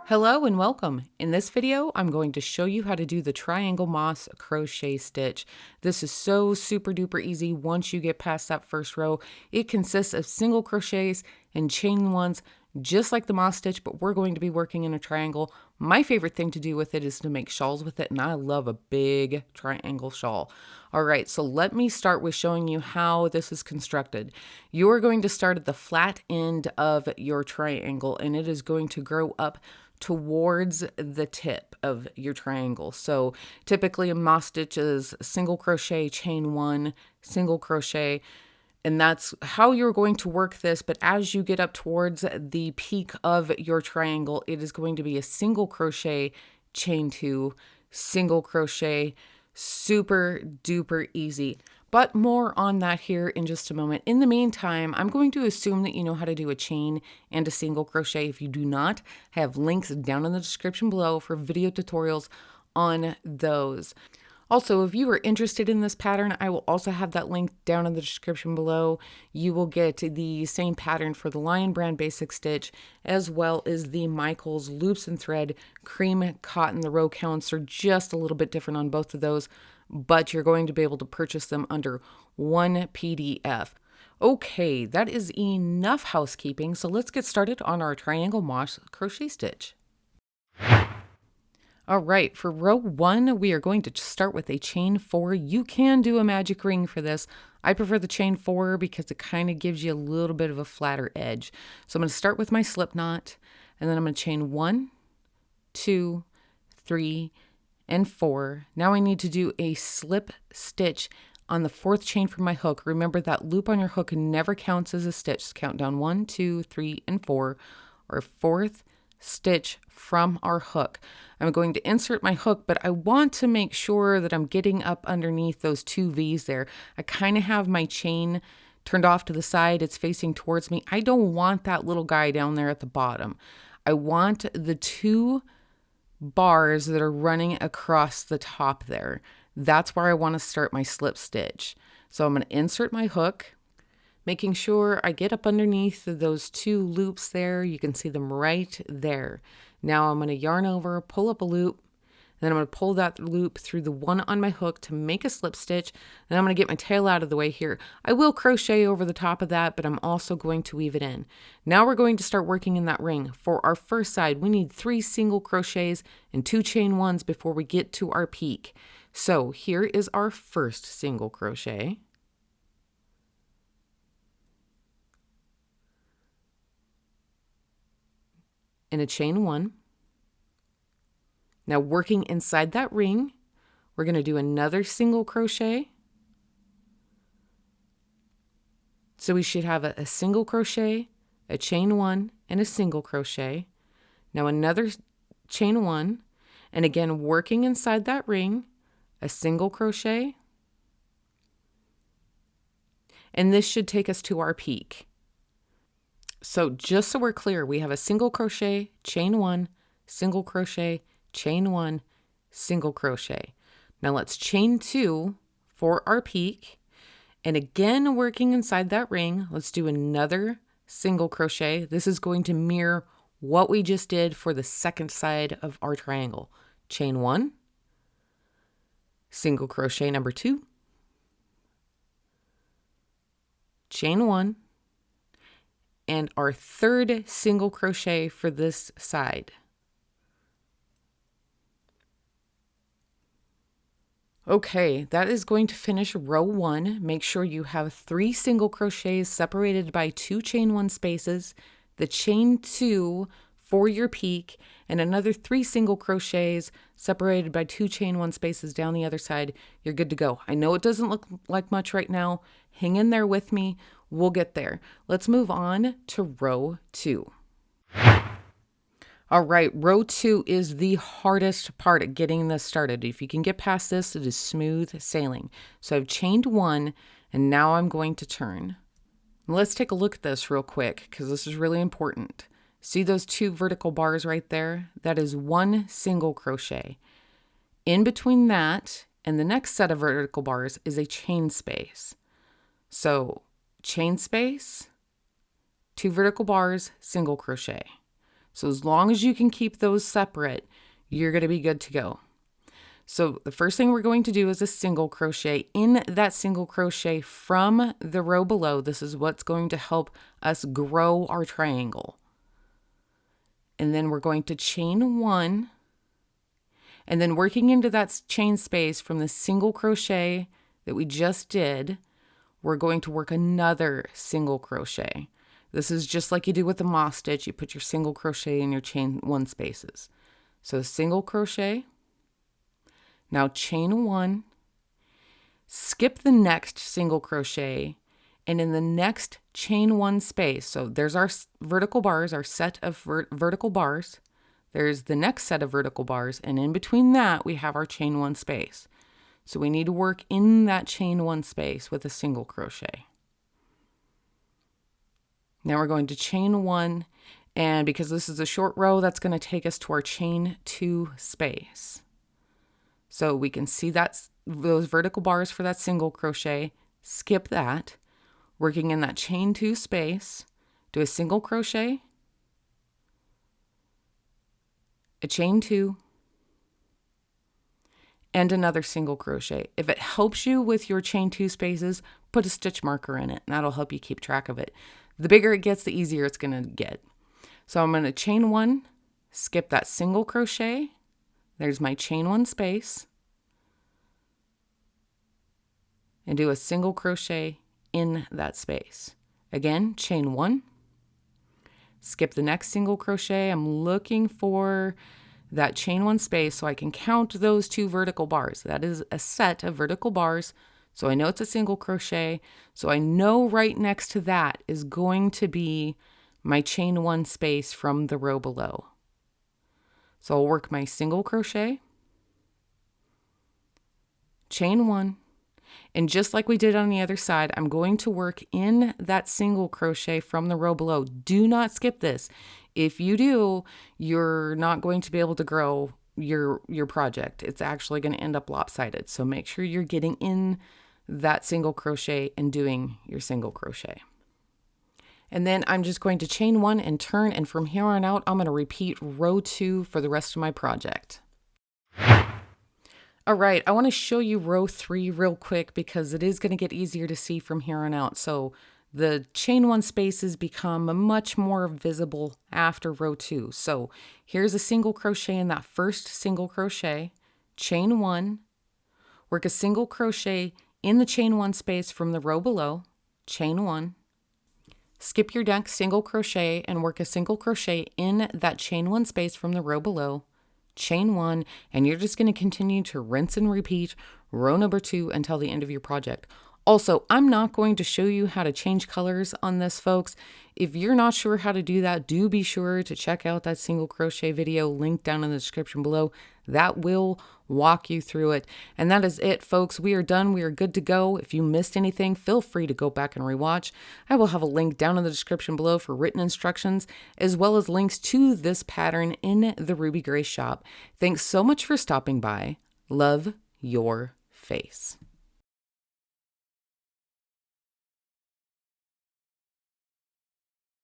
Hello and welcome. In this video, I'm going to show you how to do the triangle moss crochet stitch. This is so super duper easy once you get past that first row. It consists of single crochets and chain ones, just like the moss stitch, but we're going to be working in a triangle. My favorite thing to do with it is to make shawls with it, and I love a big triangle shawl. All right, so let me start with showing you how this is constructed. You are going to start at the flat end of your triangle, and it is going to grow up towards the tip of your triangle. So typically a moss stitch is single crochet, chain one, single crochet, and that's how you're going to work this. But as you get up towards the peak of your triangle, it is going to be a single crochet, chain two, single crochet. Super duper easy. But more on that here in just a moment. In the meantime, I'm going to assume that you know how to do a chain and a single crochet. If you do not, I have links down in the description below for video tutorials on those. Also, if you are interested in this pattern, I will also have that link down in the description below. You will get the same pattern for the Lion Brand Basic Stitch, as well as the Michaels Loops and Thread Cream Cotton. The row counts are just a little bit different on both of those, but you're going to be able to purchase them under one PDF. Okay, that is enough housekeeping, so let's get started on our triangle moss crochet stitch. All right, for row one, we are going to start with a chain four. You can do a magic ring for this. I prefer the chain four because it kind of gives you a little bit of a flatter edge. So I'm going to start with my slip knot, and then I'm going to chain 1, 2, 3, and 4. Now I need to do a slip stitch on the fourth chain from my hook. Remember that loop on your hook never counts as a stitch. Count down 1, 2, 3, and 4, or fourth stitch from our hook. I'm going to insert my hook, but I want to make sure that I'm getting up underneath those two V's there. I kind of have my chain turned off to the side. It's facing towards me. I don't want that little guy down there at the bottom. I want the two bars that are running across the top there. That's where I want to start my slip stitch. So I'm going to insert my hook, making sure I get up underneath those two loops there. You can see them right there. Now I'm going to yarn over, pull up a loop, then I'm going to pull that loop through the one on my hook to make a slip stitch. Then I'm going to get my tail out of the way here. I will crochet over the top of that, but I'm also going to weave it in. Now we're going to start working in that ring. For our first side, we need 3 single crochets and 2 chain ones before we get to our peak. So here is our first single crochet. And a chain 1. Now working inside that ring, we're going to do another single crochet. So we should have a single crochet, a chain 1, and a single crochet. Now another chain 1, and again working inside that ring, a single crochet. And this should take us to our peak. So just so we're clear, we have a single crochet, chain 1, single crochet, chain 1, single crochet. Now let's chain 2 for our peak. And again, working inside that ring, let's do another single crochet. This is going to mirror what we just did for the second side of our triangle. Chain 1, single crochet number 2, chain 1, and our third single crochet for this side. Okay, that is going to finish row 1. Make sure you have 3 single crochets separated by 2 chain 1 spaces, the chain 2 for your peak, and another 3 single crochets separated by 2 chain 1 spaces down the other side. You're good to go. I know it doesn't look like much right now. Hang in there with me. We'll get there. Let's move on to row 2. All right, row 2 is the hardest part of getting this started. If you can get past this, it is smooth sailing. So I've chained 1, and now I'm going to turn. Let's take a look at this real quick, because this is really important. See those 2 vertical bars right there? That is 1 single crochet. In between that and the next set of vertical bars is a chain space. So chain space, 2 vertical bars, single crochet. So as long as you can keep those separate, you're going to be good to go. So the first thing we're going to do is a single crochet in that single crochet from the row below. This is what's going to help us grow our triangle. And then we're going to chain 1, and then working into that chain space from the single crochet that we just did, we're going to work another single crochet. This is just like you do with the moss stitch. You put your single crochet in your chain 1 spaces. So single crochet, now chain 1, skip the next single crochet, and in the next chain 1 space, so there's our vertical bars, our set of vertical bars. There's the next set of vertical bars, and in between that, we have our chain 1 space. So we need to work in that chain 1 space with a single crochet. Now we're going to chain 1, and because this is a short row, that's going to take us to our chain 2 space. So we can see those vertical bars for that single crochet, skip that, working in that chain 2 space, do a single crochet, a chain 2, and another single crochet. If it helps you with your chain 2 spaces, put a stitch marker in it, and that'll help you keep track of it. The bigger it gets, the easier it's going to get. So I'm going to chain 1, skip that single crochet. There's my chain 1 space, and do a single crochet in that space. Again, chain 1, skip the next single crochet. I'm looking for that chain 1 space so I can count those 2 vertical bars. That is a set of vertical bars, so I know it's a single crochet. So I know right next to that is going to be my chain 1 space from the row below. So I'll work my single crochet, chain 1, and just like we did on the other side, I'm going to work in that single crochet from the row below. Do not skip this. If you do, you're not going to be able to grow your project. It's actually going to end up lopsided. So make sure you're getting in that single crochet and doing your single crochet. And then I'm just going to chain 1 and turn, and from here on out, I'm going to repeat row 2 for the rest of my project. All right, I want to show you row 3 real quick because it is going to get easier to see from here on out. So the chain 1 spaces become much more visible after row 2. So here's a single crochet in that first single crochet, chain 1, work a single crochet in the chain 1 space from the row below, chain 1, skip your next single crochet and work a single crochet in that chain 1 space from the row below, chain 1, and you're just going to continue to rinse and repeat row number 2 until the end of your project. Also, I'm not going to show you how to change colors on this, folks. If you're not sure how to do that, do be sure to check out that single crochet video linked down in the description below. That will walk you through it. And that is it, folks. We are done. We are good to go. If you missed anything, feel free to go back and rewatch. I will have a link down in the description below for written instructions, as well as links to this pattern in the Ruby Grace shop. Thanks so much for stopping by. Love your face.